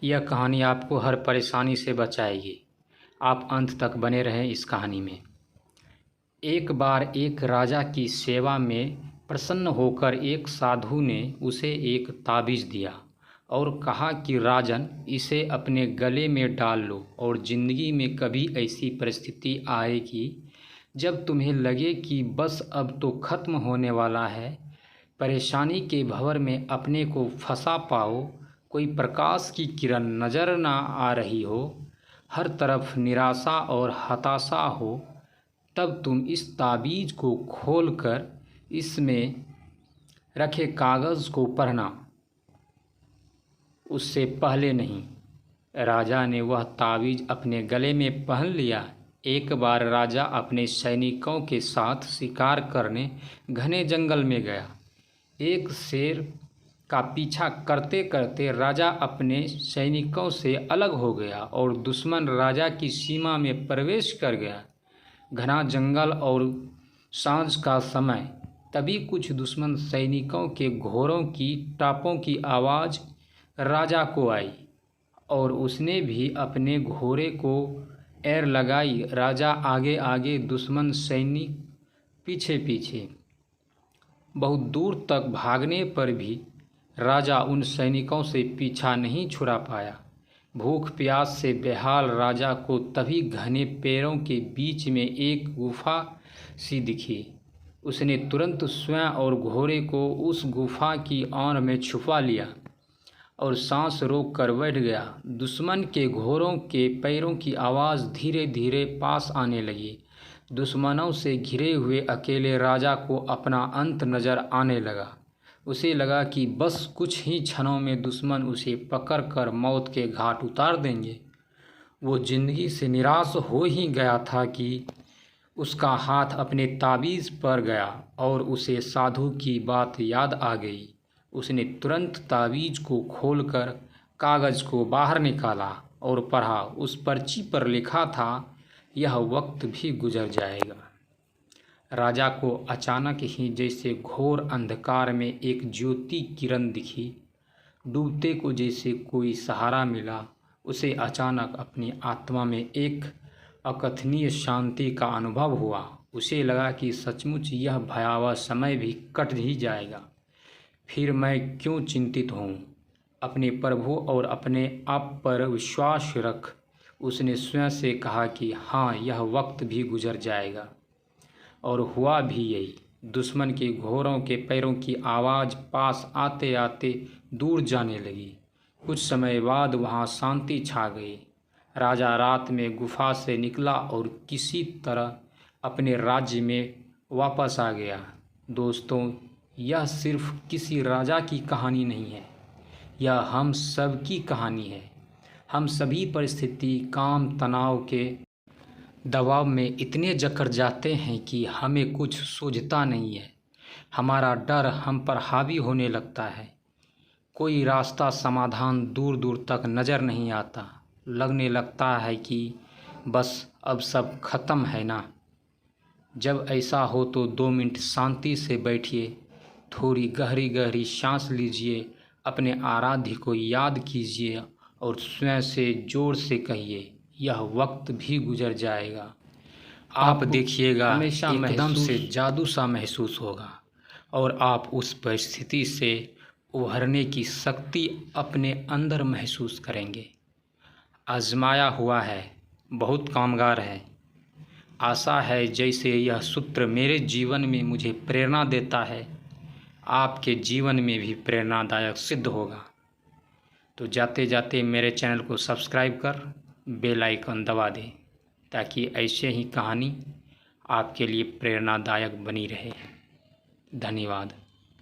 यह कहानी आपको हर परेशानी से बचाएगी। आप अंत तक बने रहें इस कहानी में। एक बार एक राजा की सेवा में प्रसन्न होकर एक साधु ने उसे एक ताबीज़ दिया और कहा कि राजन, इसे अपने गले में डाल लो और ज़िंदगी में कभी ऐसी परिस्थिति आएगी जब तुम्हें लगे कि बस अब तो ख़त्म होने वाला है, परेशानी के भंवर में अपने को फंसा पाओ, कोई प्रकाश की किरण नज़र ना आ रही हो, हर तरफ निराशा और हताशा हो, तब तुम इस ताबीज़ को खोलकर इसमें रखे कागज़ को पढ़ना, उससे पहले नहीं। राजा ने वह ताबीज़ अपने गले में पहन लिया। एक बार राजा अपने सैनिकों के साथ शिकार करने घने जंगल में गया। एक शेर का पीछा करते करते राजा अपने सैनिकों से अलग हो गया और दुश्मन राजा की सीमा में प्रवेश कर गया। घना जंगल और सांझ का समय, तभी कुछ दुश्मन सैनिकों के घोड़ों की टापों की आवाज़ राजा को आई और उसने भी अपने घोड़े को एर लगाई। राजा आगे आगे, दुश्मन सैनिक पीछे पीछे। बहुत दूर तक भागने पर भी राजा उन सैनिकों से पीछा नहीं छुड़ा पाया। भूख प्यास से बेहाल राजा को तभी घने पेड़ों के बीच में एक गुफा सी दिखी। उसने तुरंत स्वयं और घोड़े को उस गुफा की आड़ में छुपा लिया और सांस रोक कर बैठ गया। दुश्मन के घोड़ों के पैरों की आवाज़ धीरे धीरे पास आने लगी। दुश्मनों से घिरे हुए अकेले राजा को अपना अंत नज़र आने लगा। उसे लगा कि बस कुछ ही क्षणों में दुश्मन उसे पकड़कर मौत के घाट उतार देंगे। वो जिंदगी से निराश हो ही गया था कि उसका हाथ अपने ताबीज़ पर गया और उसे साधु की बात याद आ गई। उसने तुरंत ताबीज़ को खोलकर कागज़ को बाहर निकाला और पढ़ा। उस पर्ची पर लिखा था, यह वक्त भी गुजर जाएगा। राजा को अचानक ही जैसे घोर अंधकार में एक ज्योति किरण दिखी। डूबते को जैसे कोई सहारा मिला। उसे अचानक अपनी आत्मा में एक अकथनीय शांति का अनुभव हुआ। उसे लगा कि सचमुच यह भयावह समय भी कट ही जाएगा। फिर मैं क्यों चिंतित हूँ? अपने प्रभु और अपने आप पर विश्वास रख। उसने स्वयं से कहा कि हाँ, यह वक्त भी गुजर जाएगा। और हुआ भी यही। दुश्मन के घोड़ों के पैरों की आवाज़ पास आते आते दूर जाने लगी। कुछ समय बाद वहाँ शांति छा गई। राजा रात में गुफा से निकला और किसी तरह अपने राज्य में वापस आ गया। दोस्तों, यह सिर्फ किसी राजा की कहानी नहीं है, यह हम सब की कहानी है। हम सभी परिस्थिति, काम, तनाव के दबाव में इतने जकड़ जाते हैं कि हमें कुछ सूझता नहीं है। हमारा डर हम पर हावी होने लगता है। कोई रास्ता, समाधान दूर दूर तक नज़र नहीं आता। लगने लगता है कि बस अब सब खत्म है ना। जब ऐसा हो तो 2 मिनट शांति से बैठिए, थोड़ी गहरी गहरी सांस लीजिए, अपने आराध्य को याद कीजिए और स्वयं से जोर से कहिए, यह वक्त भी गुजर जाएगा। आप देखिएगा, एकदम से जादू सा महसूस होगा और आप उस परिस्थिति से उभरने की शक्ति अपने अंदर महसूस करेंगे। आजमाया हुआ है, बहुत कामगार है। आशा है जैसे यह सूत्र मेरे जीवन में मुझे प्रेरणा देता है, आपके जीवन में भी प्रेरणादायक सिद्ध होगा। तो जाते जाते मेरे चैनल को सब्सक्राइब कर बेल आइकन दबा दें, ताकि ऐसे ही कहानी आपके लिए प्रेरणादायक बनी रहे। धन्यवाद।